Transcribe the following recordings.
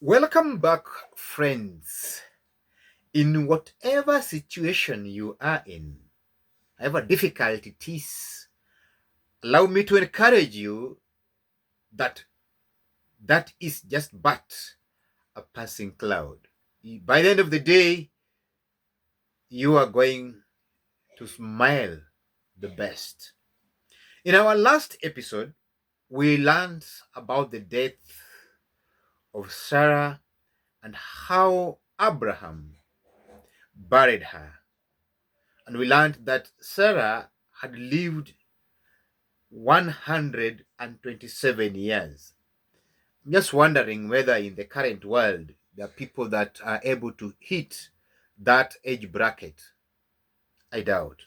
Welcome back, friends. In whatever situation you are in, however difficult it is, allow me to encourage you that that is just but a passing cloud. By the end of the day, you are going to smile the best. In our last episode, we learned about the death of Sarah and how Abraham buried her. And we learned that Sarah had lived 127 years. I'm just wondering whether in the current world there are people that are able to hit that age bracket. I doubt.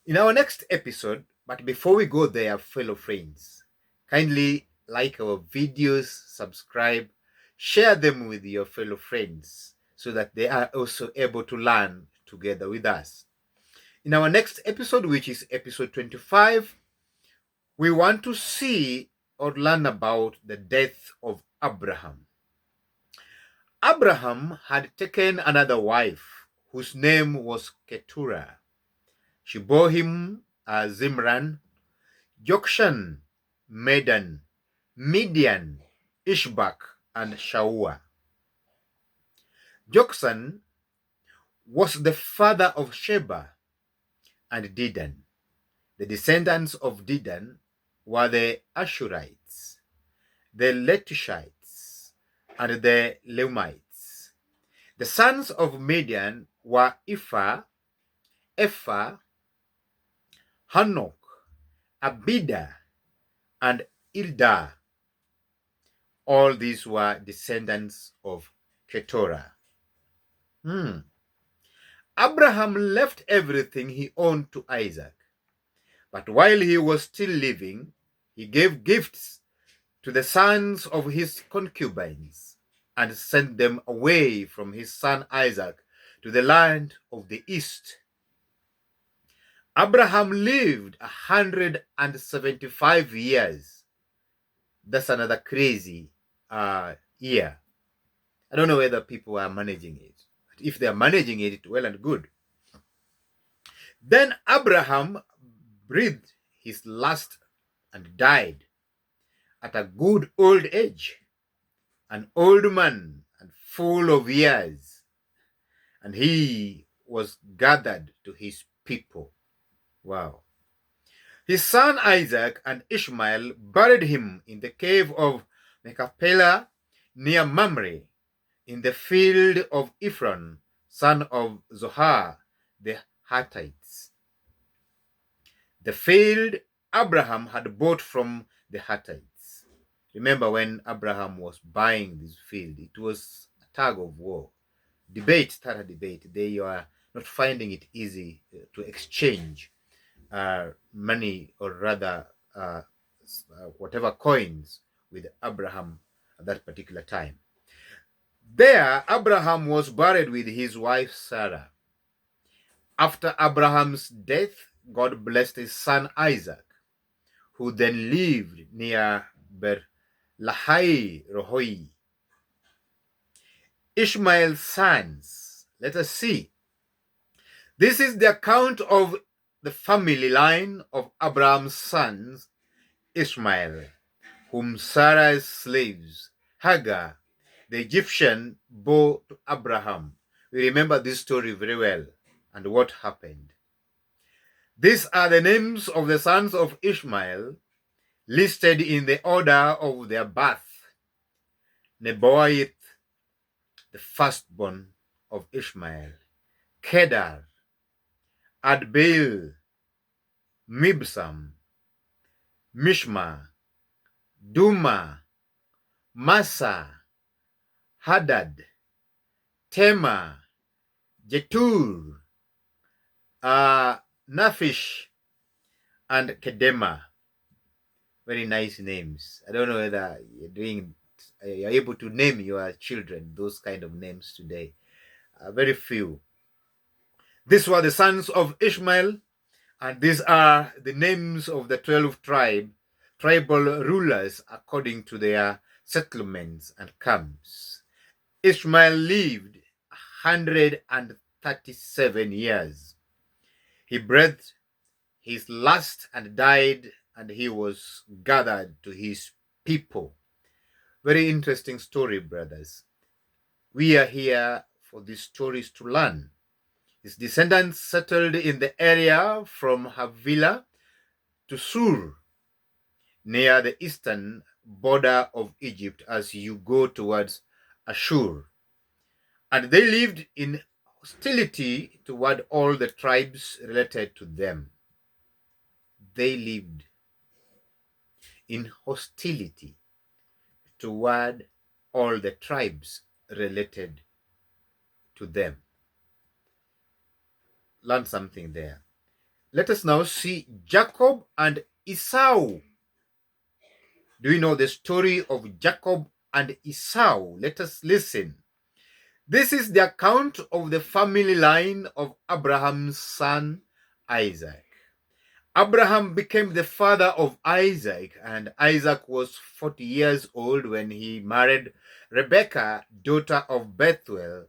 In our next episode, but before we go there, fellow friends, kindly like our videos, subscribe, share them with your fellow friends so that they are also able to learn together with us. In our next episode, which is episode 25, we want to see or learn about the death of Abraham. Abraham had taken another wife whose name was Keturah. She bore him Zimran, Jokshan, Medan, Midian, Ishbak, and Shaua. Joksan was the father of Sheba and Dedan. The descendants of Dedan were the Ashurites, the Letushites, and the Leumites. The sons of Midian were Ephah, Hanok, Abida, and Ildah. All these were descendants of Keturah. Abraham left everything he owned to Isaac. But while he was still living, he gave gifts to the sons of his concubines and sent them away from his son Isaac to the land of the east. Abraham lived 175 years. That's another crazy year. I don't know whether people are managing it. But if they are managing it, well and good. Then Abraham breathed his last and died at a good old age, an old man and full of years, and he was gathered to his people. Wow. His son Isaac and Ishmael buried him in the cave of Machpelah near Mamre, in the field of Ephron, son of Zohar, the Hittites. The field Abraham had bought from the Hittites. Remember when Abraham was buying this field, it was a tug of war. Started debate. They are not finding it easy to exchange money, or rather whatever coins, with Abraham at that particular time. There, Abraham was buried with his wife Sarah. After Abraham's death, God blessed his son Isaac, who then lived near Lahai Rohoi. Ishmael's sons. Let us see. This is the account of the family line of Abraham's sons, Ishmael, whom Sarah's slaves, Hagar, the Egyptian, bore to Abraham. We remember this story very well and what happened. These are the names of the sons of Ishmael, listed in the order of their birth. Nebaioth, the firstborn of Ishmael, Kedar, Adbeel, Mibsam, Mishma, Duma, Massa, Hadad, Tema, Jetur, Naphish, and Kedema. Very nice names. I don't know whether you're able to name your children those kind of names today. Very few. These were the sons of Ishmael, and these are the names of the 12 tribal rulers according to their settlements and camps. Ishmael lived 137 years. He breathed his last and died, and he was gathered to his people. Very interesting story, brothers. We are here for these stories to learn. His descendants settled in the area from Havilah to Sur, near the eastern border of Egypt as you go towards Ashur. And they lived in hostility toward all the tribes related to them. They lived in hostility toward all the tribes related to them. Learn something there. Let us now see Jacob and Esau. Do you know the story of Jacob and Esau? Let us listen. This is the account of the family line of Abraham's son Isaac. Abraham became the father of Isaac, and Isaac was 40 years old when he married Rebekah, daughter of Bethuel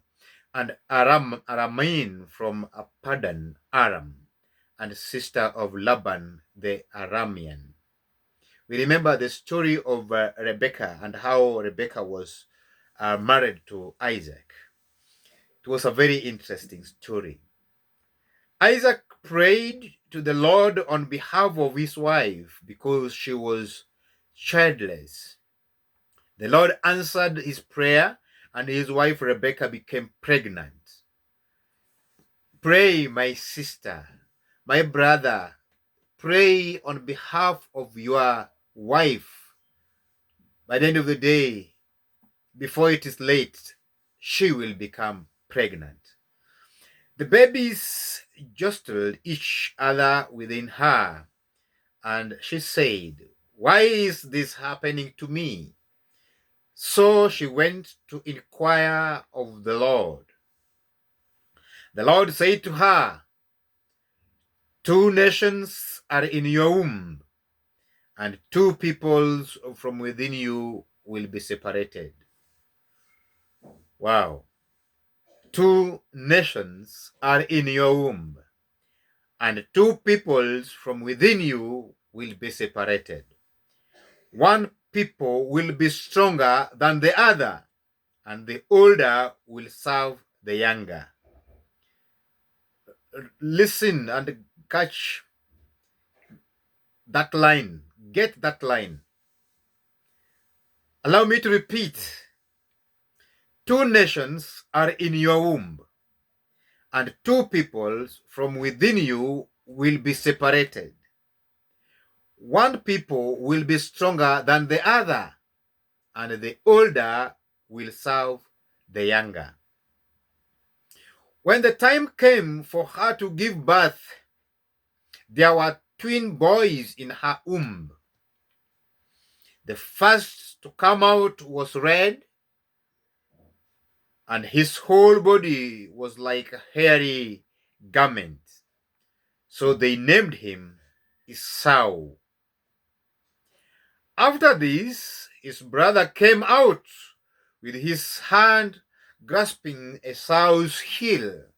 and Aramean from Padan Aram, and sister of Laban the Aramean. We remember the story of Rebekah and how Rebekah was married to Isaac. It was a very interesting story. Isaac prayed to the Lord on behalf of his wife because she was childless. The Lord answered his prayer, and his wife Rebekah became pregnant. Pray, my sister, my brother, pray on behalf of your wife. By the end of the day, before it is late, she will become pregnant. The babies jostled each other within her, and she said, "Why is this happening to me?" So she went to inquire of the Lord. The Lord said to her, "Two nations are in your womb, and two peoples from within you will be separated." Wow. Two nations are in your womb, and two peoples from within you will be separated. One people will be stronger than the other, and the older will serve the younger. Listen and catch that line. Get that line. Allow me to repeat. Two nations are in your womb, and two peoples from within you will be separated. One people will be stronger than the other, and the older will serve the younger. When the time came for her to give birth, there were twin boys in her womb. The first to come out was red, and his whole body was like a hairy garment. So they named him Esau. After this, his brother came out with his hand grasping Esau's heel.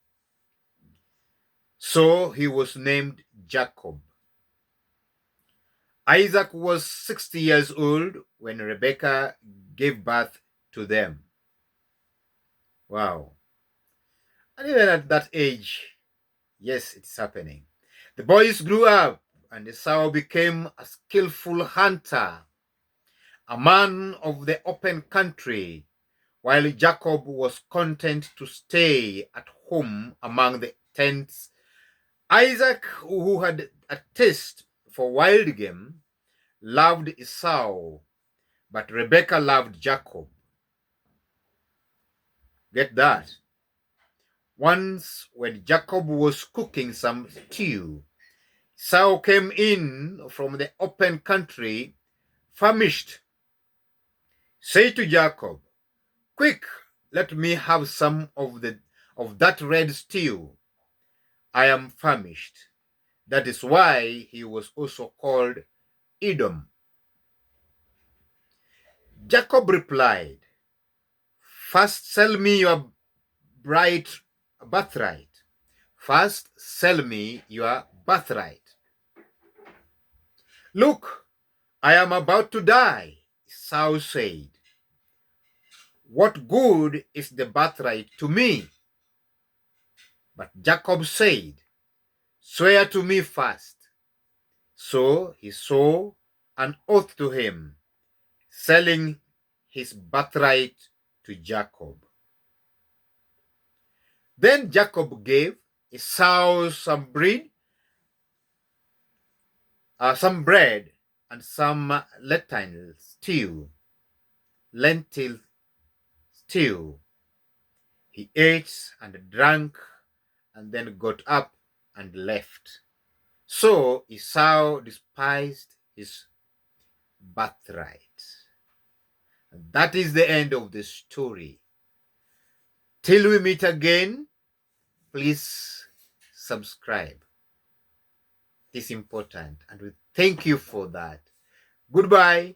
So he was named Jacob. Isaac was 60 years old when Rebekah gave birth to them. Wow. And even at that age, yes, it's happening. The boys grew up, and Esau became a skillful hunter, a man of the open country, while Jacob was content to stay at home among the tents. Isaac, who had a taste for wild game, loved Esau, but Rebekah loved Jacob. Get that? Once, when Jacob was cooking some stew, Esau came in from the open country, famished. Say to Jacob, "Quick, let me have some of that red stew. I am famished." That is why he was also called Edom. Jacob replied, "First sell me your bright birthright. First sell me your birthright." "Look, I am about to die," Esau said. "What good is the birthright to me?" But Jacob said, "Swear to me first." So he swore an oath to him, selling his birthright to Jacob. Then Jacob gave Esau some bread, and some lentil stew. He ate and drank and then got up and left. So Esau despised his birthright. And that is the end of the story. Till we meet again, please subscribe. It is important, and we thank you for that. Goodbye.